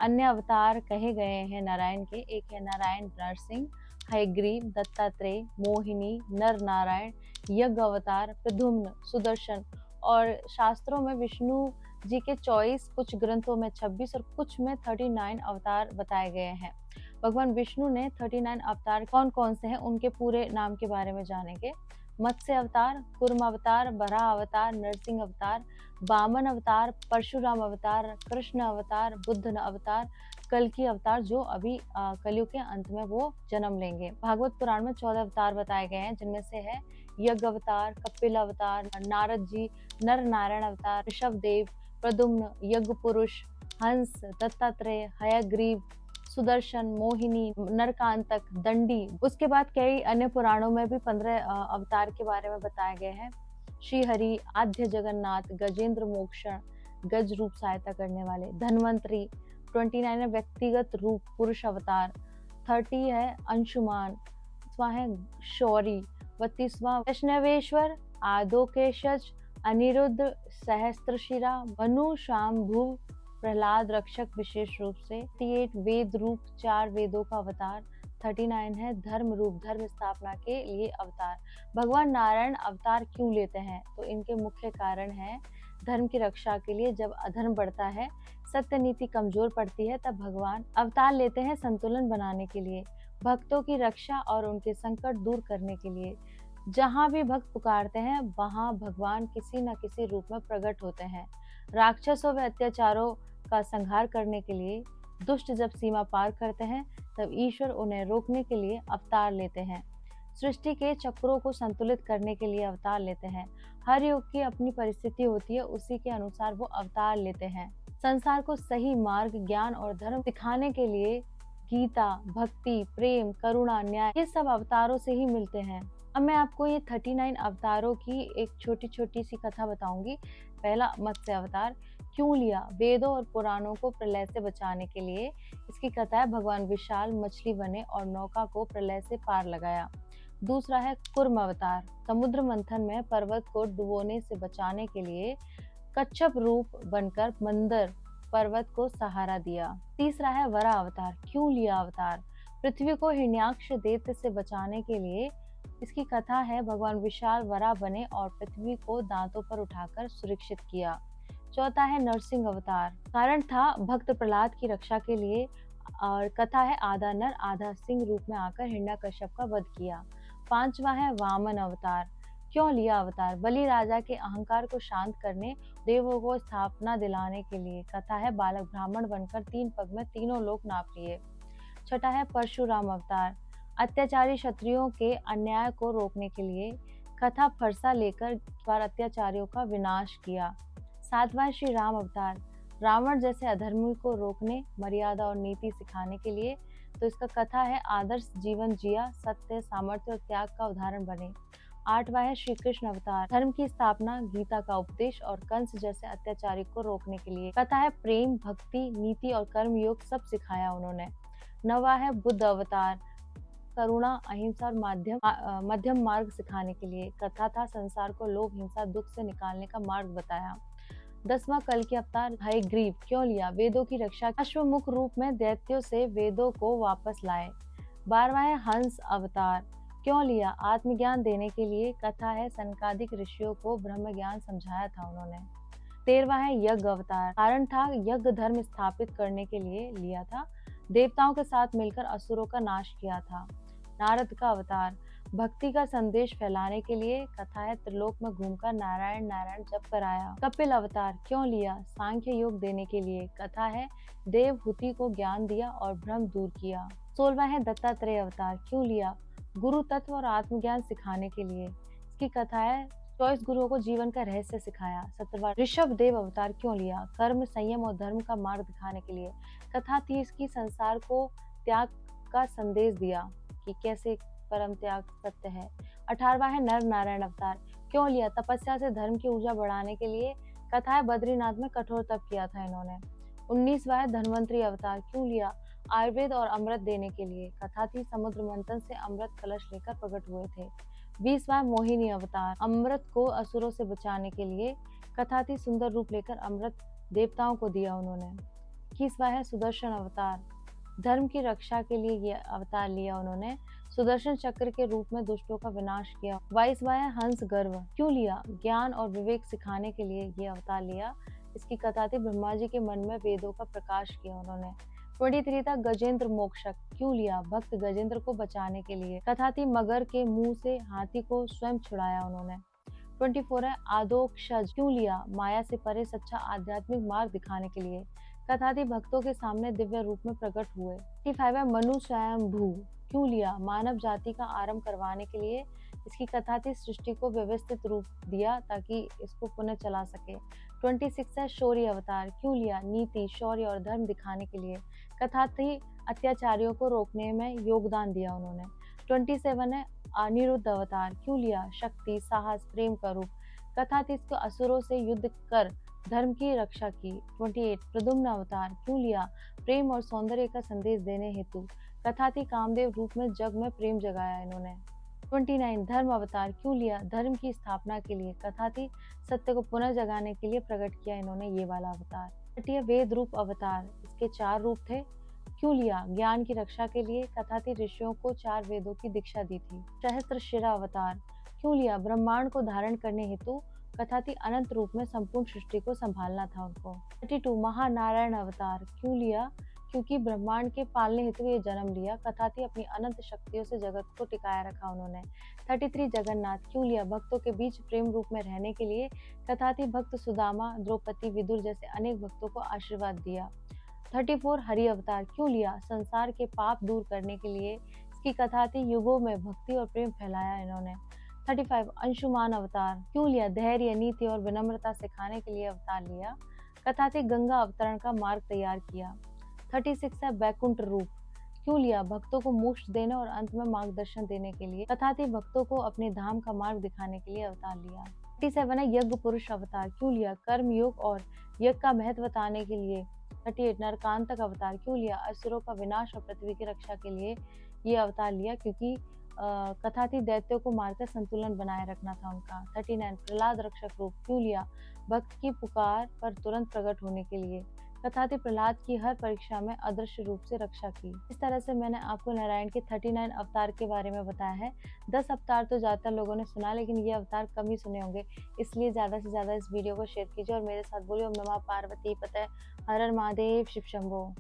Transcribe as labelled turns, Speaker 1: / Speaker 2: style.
Speaker 1: अन्य अवतार कहे गए हैं नारायण के, एक है नारायण नरसिंह, हयग्रीव, दत्तात्रेय, मोहिनी, नर नारायण, यज्ञ अवतार, प्रद्युम्न, सुदर्शन। और शास्त्रों में विष्णु जी के 24, कुछ ग्रंथों में 26 और कुछ में 39 अवतार बताए गए हैं। भगवान विष्णु ने 39 अवतार कौन कौन से हैं उनके पूरे नाम के बारे में जानेंगे। मत्स्य अवतार, कूर्म अवतार, बराह अवतार, नरसिंह अवतार, वामन अवतार, परशुराम अवतार, कृष्ण अवतार, बुद्ध अवतार, कल्कि अवतार जो अभी कलयुग के अंत में वो जन्म लेंगे। भागवत पुराण में 14 अवतार बताए गए हैं, जिनमें से है यज्ञ अवतार, कपिल अवतार, नारद जी, नर नारायण अवतार, ऋषभ देव, प्रद्युम्न, यज्ञ पुरुष, हंस, दत्तात्रेय, हयग्रीव, सुदर्शन, मोहिनी, नरकांतक, दंडी। उसके बाद कई अन्य पुराणों में भी 15 अवतार के बारे में बताए गए हैं। श्री हरि, आद्य जगन्नाथ, गजेंद्र मोक्षण, गज रूप सहायता करने वाले, धन्वंतरी, 29 है व्यक्तिगत रूप पुरुष अवतार, 30 है अंशुमान, है शौरी, 32वां वैष्णवेश्वर, आदोकेशज, अनिरुद्ध, सहस्त्रशिरा, मनु, शाम्भुव, प्रहलाद रक्षक विशेष रूप से, 38 वेद रूप, 4 वेदों का अवतार, 39 है धर्म रूप, धर्म स्थापना के लिए अवतार। भगवान नारायण अवतार क्यों लेते हैं? तो इनके मुख्य कारण है धर्म की रक्षा के लिए। जब अधर्म बढ़ता है, सत्य नीति कमजोर पड़ती है, तब भगवान अवतार लेते हैं संतुलन बनाने के लिए, भक्तों की रक्षा और उनके संकट दूर करने के लिए। जहाँ भी भक्त पुकारते हैं वहाँ भगवान किसी न किसी रूप में प्रकट होते हैं। राक्षसों व अत्याचारों का संहार करने के लिए, दुष्ट जब सीमा पार करते हैं तब ईश्वर उन्हें रोकने के लिए अवतार लेते हैं। सृष्टि के चक्रों को संतुलित करने के लिए अवतार लेते हैं। हर युग की अपनी परिस्थिति होती है, उसी के अनुसार वो अवतार लेते हैं। संसार को सही मार्ग, ज्ञान और धर्म सिखाने के लिए गीता, भक्ति, प्रेम, करुणा, न्याय, ये सब अवतारों से ही मिलते हैं। अब मैं आपको ये 39 अवतारों की एक छोटी छोटी सी कथा बताऊंगी। पहला, मत्स्य अवतार क्यों लिया? वेदों और पुराणों को प्रलय से बचाने के लिए। इसकी कथा है, भगवान विशाल मछली बने और नौका को प्रलय से पार लगाया। दूसरा है कूर्म अवतार, समुद्र मंथन में पर्वत को डुबोने से बचाने के लिए कच्छप रूप बनकर मंदर पर्वत को सहारा दिया। तीसरा है वराह अवतार, क्यों लिया अवतार? पृथ्वी को हिरण्याक्ष दैत्य से बचाने के लिए। इसकी कथा है, भगवान विशाल वराह बने और पृथ्वी को दांतों पर उठाकर सुरक्षित किया। चौथा है नरसिंह अवतार, कारण था भक्त प्रहलाद की रक्षा के लिए। और कथा है, आधा नर आधा सिंह रूप में आकर हिरण्याकश्यप का वध किया। पांचवा है वामन अवतार, क्यों लिया अवतार? बलि राजा के अहंकार को शांत करने, देवों को स्थापना दिलाने के लिए। कथा है, बालक ब्राह्मण बनकर 3 पग में तीनों लोक नाप लिए। छठा है परशुराम अवतार, अत्याचारी क्षत्रियों के अन्याय को रोकने के लिए। कथा, फरसा लेकर पर अत्याचारियों का विनाश किया। सातवां श्री राम अवतार, रावण जैसे अधर्मी को रोकने, मर्यादा और नीति सिखाने के लिए। तो इसका कथा है, आदर्श जीवन जिया, सत्य, सामर्थ्य और त्याग का उदाहरण बने। आठवां है श्री कृष्ण अवतार, धर्म की स्थापना, गीता का उपदेश और कंस जैसे अत्याचारी को रोकने के लिए। कथा है, प्रेम, भक्ति, नीति और कर्म योग सब सिखाया उन्होंने। नवा है बुद्ध अवतार, करुणा, अहिंसा और मध्यम मार्ग सिखाने के लिए। कथा था, संसार को लोभ, हिंसा, दुख से निकालने का मार्ग बताया। 10वां कल्कि अवतार, हयग्रीव, क्यों लिया? वेदों की रक्षा, अश्वमुख रूप में दैत्यों से वेदों को वापस लाए। 12वां है हंस अवतार, क्यों लिया? आत्मज्ञान देने के लिए। कथा है, सनकादिक ऋषियों को ब्रह्म ज्ञान समझाया था उन्होंने। 13वां है यज्ञ अवतार, कारण था यज्ञ धर्म स्थापित करने के लिए लिया था। देवताओं के साथ मिलकर असुरों का नाश किया था। नारद का अवतार, भक्ति का संदेश फैलाने के लिए। कथा है, त्रिलोक में घूमकर नारायण नारायण जप कराया। कपिल अवतार क्यों लिया? सांख्य योग देने के लिए। कथा है, देवहूति को ज्ञान दिया और भ्रम दूर किया। 16वां है दत्तात्रेय अवतार, क्यों लिया? गुरु तत्व और आत्मज्ञान सिखाने के लिए। इसकी कथा है, 24 गुरुओं को जीवन का रहस्य सिखाया। 17वां ऋषभ देव अवतार क्यों लिया? कर्म, संयम और धर्म का मार्ग दिखाने के लिए। कथा थी इसकी, संसार को त्याग का संदेश दिया कि कैसे परम त्याग सत्य है। 18वां है नर नारायण अवतार, क्यों लिया? तपस्या से धर्म की ऊर्जा बढ़ाने के लिए। कथा है, बद्रीनाथ में कठोर तप किया था इन्होंने। 19वां है धन्वंतरी अवतार, क्यों लिया? आयुर्वेद और अमृत देने के लिए। कथा थी, समुद्र मंथन से अमृत कलश लेकर प्रकट हुए थे। 20वां मोहिनी अवतार, अमृत को असुरों से बचाने के लिए। कथा थी, सुंदर रूप लेकर अमृत देवताओं को दिया उन्होंने। 21वां है सुदर्शन अवतार। धर्म की रक्षा के लिए ये अवतार लिया उन्होंने। सुदर्शन चक्र के रूप में दुष्टों का विनाश किया। 22वां है हंस गर्व। क्यों लिया? ज्ञान और विवेक सिखाने के लिए ये अवतार लिया। इसकी कथा थी ब्रह्मा जी के मन में वेदों का प्रकाश किया उन्होंने। 23 था गजेंद्र मोक्षक। क्यों लिया? भक्त गजेंद्र को बचाने के लिए। कथा थी मगर के मुंह से हाथी को स्वयं छुड़ाया उन्होंने। 24 है आदोक्षज। क्यों लिया? माया से परे सच्चा आध्यात्मिक मार्ग दिखाने के लिए। कथा थी भक्तों के सामने दिव्य रूप में प्रकट हुए। 25 है मनु स्वयंभू। क्यों लिया? मानव जाति का आरंभ करवाने के लिए। इसकी कथा थी सृष्टि को व्यवस्थित रूप दिया ताकि इसको पुनः चला सके। 26 है शौर्य अवतार। क्यों लिया? नीति, शौर्य और धर्म दिखाने के लिए। कथा थी अत्याचारियों को रोकने में योगदान दिया उन्होंने। 27 है अनिरुद्ध अवतार। क्यों लिया? शक्ति, साहस, प्रेम का रूप। कथा थी इसको असुरों से युद्ध कर धर्म की रक्षा की। 28 प्रद्युम्न अवतार। क्यों लिया? प्रेम और सौंदर्य का संदेश देने हेतु। कथा थी कामदेव रूप में जग में प्रेम जगाया इन्होंने। 29 धर्म अवतार। क्यों लिया? धर्म की स्थापना के लिए। कथा थी सत्य को पुनः जगाने के लिए प्रकट किया इन्होंने ये वाला अवतार। 30 वेद रूप अवतार। इसके 4 रूप थे। क्यों लिया? ज्ञान की रक्षा के लिए। कथा थी ऋषियों को 4 वेदों की दीक्षा दी थी। सहस्त्रशिरा अवतार। क्यों लिया? ब्रह्मांड को धारण करने हेतु। कथा थी अनंत रूप में संपूर्ण सृष्टि को संभालना था उनको। 32 महानारायण अवतार। क्यों लिया? क्योंकि ब्रह्मांड के पालने हेतु ये जन्म लिया। कथा थी अपनी अनंत शक्तियों से जगत को टिकाया रखा उन्होंने। 33 जगन्नाथ। क्यों लिया? भक्तों के बीच प्रेम रूप में रहने के लिए। कथा थी भक्त सुदामा, द्रौपदी, विदुर जैसे अनेक भक्तों को आशीर्वाद दिया। 34 हरि अवतार। क्यों लिया? संसार के पाप दूर करने के लिए। इसकी कथा थी युगों में भक्ति और प्रेम फैलाया इन्होंने। 35 अंशुमान अवतार। क्यों लिया? धैर्य, नीति और विनम्रता सिखाने के लिए अवतार लिया। कथा थी गंगा अवतरण का मार्ग तैयार किया। 36 है बैकुंठ रूप। क्यों लिया? भक्तों को मोक्ष देने और अंत में मार्गदर्शन देने के लिए। कथा थी भक्तों को अपने धाम का मार्ग दिखाने के लिए अवतार लिया। 37 है यज्ञ पुरुष अवतार। क्यों लिया? कर्म योग और यज्ञ का महत्व बताने के लिए। 38 नरकांतक अवतार। क्यों लिया? असुरों का विनाश और पृथ्वी की रक्षा के लिए ये अवतार लिया क्योंकि कथा थी दैत्यों को मारकर संतुलन बनाए रखना था उनका। 39 प्रहलाद रक्षक रूप। क्यों लिया? भक्त की पुकार पर तुरंत प्रकट होने के लिए। कथा थी प्रहलाद की हर परीक्षा में अदृश्य रूप से रक्षा की। इस तरह से मैंने आपको नारायण के 39 अवतार के बारे में बताया है। 10 अवतार तो ज़्यादातर लोगों ने सुना, लेकिन ये अवतार कम ही सुने होंगे, इसलिए ज़्यादा से ज़्यादा इस वीडियो को शेयर कीजिए और मेरे साथ बोलिए ओम नमः पार्वती पते हर हर महादेव शिव शंभो।